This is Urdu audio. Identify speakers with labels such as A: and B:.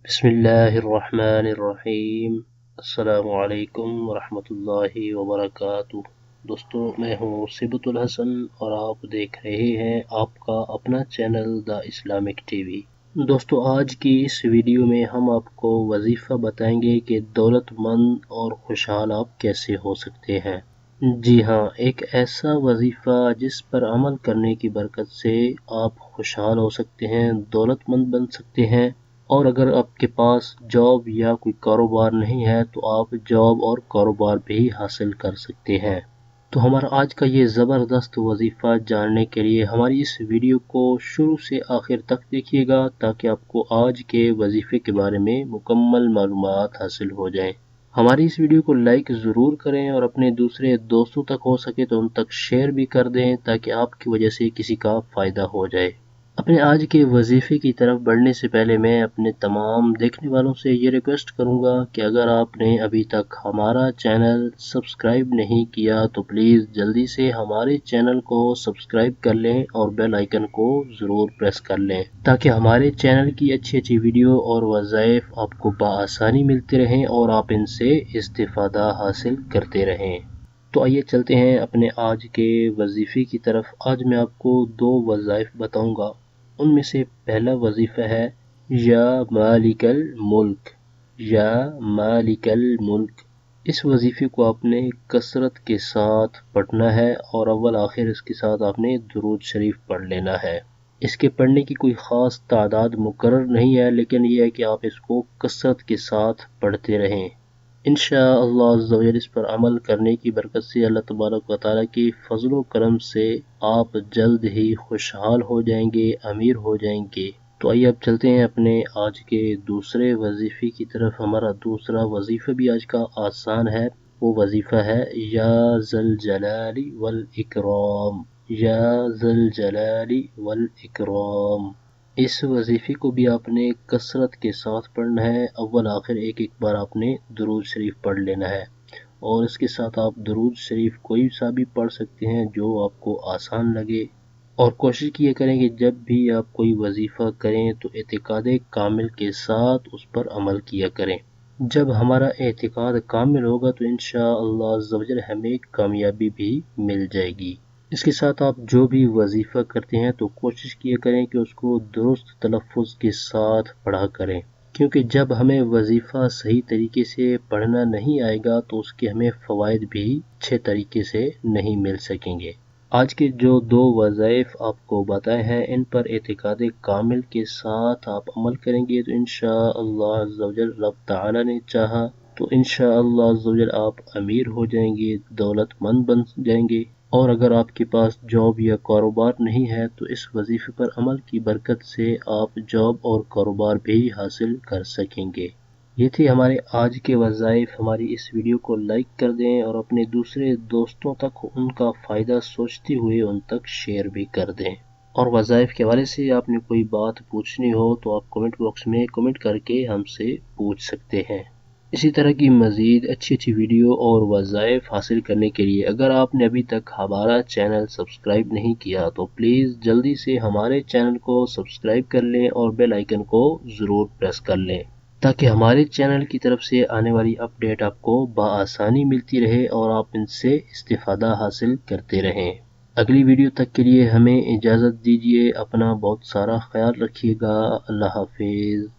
A: بسم اللہ الرحمن الرحیم۔ السلام علیکم ورحمۃ اللہ وبرکاتہ۔ دوستو، میں ہوں صبت الحسن اور آپ دیکھ رہے ہیں آپ کا اپنا channel the Islamic T V. دوستو، آج کی اس ویڈیو میں ہم آپ کو وظیفہ بتائیں گے کہ دولت مند اور خوشحال آپ کیسے ہو سکتے ہیں۔ جی ہاں، ایک ایسا وظیفہ جس پر عمل کرنے کی برکت سے آپ خوشحال ہو سکتے ہیں، دولت مند بن سکتے ہیں، اور اگر آپ کے پاس جاب یا کوئی کاروبار نہیں ہے تو آپ جاب اور کاروبار بھی حاصل کر سکتے ہیں۔ تو ہمارا آج کا یہ زبردست وظیفہ جاننے کے لیے ہماری اس ویڈیو کو شروع سے آخر تک دیکھیے گا تاکہ آپ کو آج کے وظیفے کے بارے میں مکمل معلومات حاصل ہو جائیں۔ ہماری اس ویڈیو کو لائک ضرور کریں اور اپنے دوسرے دوستوں تک ہو سکے تو ان تک شیئر بھی کر دیں تاکہ آپ کی وجہ سے کسی کا فائدہ ہو جائے۔ اپنے آج کے وظیفے کی طرف بڑھنے سے پہلے میں اپنے تمام دیکھنے والوں سے یہ ریکویسٹ کروں گا کہ اگر آپ نے ابھی تک ہمارا چینل سبسکرائب نہیں کیا تو پلیز جلدی سے ہمارے چینل کو سبسکرائب کر لیں اور بیل آئیکن کو ضرور پریس کر لیں تاکہ ہمارے چینل کی اچھی ویڈیو اور وظائف آپ کو بآسانی ملتے رہیں اور آپ ان سے استفادہ حاصل کرتے رہیں۔ تو آئیے چلتے ہیں اپنے آج کے وظیفے کی طرف۔ آج میں آپ کو 2 وظائف بتاؤں گا، ان میں سے پہلا وظیفہ ہے یا مالک الملک، یا مالک الملک۔ اس وظیفے کو آپ نے کثرت کے ساتھ پڑھنا ہے اور اول آخر اس کے ساتھ آپ نے درود شریف پڑھ لینا ہے۔ اس کے پڑھنے کی کوئی خاص تعداد مقرر نہیں ہے، لیکن یہ ہے کہ آپ اس کو کثرت کے ساتھ پڑھتے رہیں۔ انشاءاللہ عز و جل اس پر عمل کرنے کی برکت سے اللہ تبارک و تعالیٰ کی فضل و کرم سے آپ جلد ہی خوشحال ہو جائیں گے، امیر ہو جائیں گے۔ تو آئیے اب چلتے ہیں اپنے آج کے دوسرے وظیفے کی طرف۔ ہمارا دوسرا وظیفہ بھی آج کا آسان ہے، وہ وظیفہ ہے یا ذا الجلال والاکرام، یا ذا الجلال والاکرام۔ اس وظیفے کو بھی آپ نے کثرت کے ساتھ پڑھنا ہے، اول آخر ایک بار آپ نے درود شریف پڑھ لینا ہے، اور اس کے ساتھ آپ درود شریف کوئی سا بھی پڑھ سکتے ہیں جو آپ کو آسان لگے، اور کوشش کیا کریں کہ جب بھی آپ کوئی وظیفہ کریں تو اعتقاد کامل کے ساتھ اس پر عمل کیا کریں۔ جب ہمارا اعتقاد کامل ہوگا تو انشاءاللہ عز و جل ہمیں کامیابی بھی مل جائے گی۔ اس کے ساتھ آپ جو بھی وظیفہ کرتے ہیں تو کوشش کیا کریں کہ اس کو درست تلفظ کے ساتھ پڑھا کریں، کیونکہ جب ہمیں وظیفہ صحیح طریقے سے پڑھنا نہیں آئے گا تو اس کے ہمیں فوائد بھی اچھے طریقے سے نہیں مل سکیں گے۔ آج کے جو 2 وظائف آپ کو بتائے ہیں ان پر اعتقاد کامل کے ساتھ آپ عمل کریں گے تو انشاءاللہ عز و جل رب تعالی نے چاہا تو انشاءاللہ عز و جل آپ امیر ہو جائیں گے، دولت مند بن جائیں گے، اور اگر آپ کے پاس جاب یا کاروبار نہیں ہے تو اس وظیفے پر عمل کی برکت سے آپ جاب اور کاروبار بھی حاصل کر سکیں گے۔ یہ تھی ہمارے آج کے وظائف۔ ہماری اس ویڈیو کو لائک کر دیں اور اپنے دوسرے دوستوں تک ان کا فائدہ سوچتے ہوئے ان تک شیئر بھی کر دیں۔ اور وظائف کے حوالے سے آپ نے کوئی بات پوچھنی ہو تو آپ کمنٹ باکس میں کمنٹ کر کے ہم سے پوچھ سکتے ہیں۔ اسی طرح کی مزید اچھی ویڈیو اور وظائف حاصل کرنے کے لیے اگر آپ نے ابھی تک ہمارا چینل سبسکرائب نہیں کیا تو پلیز جلدی سے ہمارے چینل کو سبسکرائب کر لیں اور بیل آئیکن کو ضرور پریس کر لیں تاکہ ہمارے چینل کی طرف سے آنے والی اپڈیٹ آپ کو بآسانی ملتی رہے اور آپ ان سے استفادہ حاصل کرتے رہیں۔ اگلی ویڈیو تک کے لیے ہمیں اجازت دیجیے، اپنا بہت سارا خیال رکھیے گا۔ اللہ حافظ۔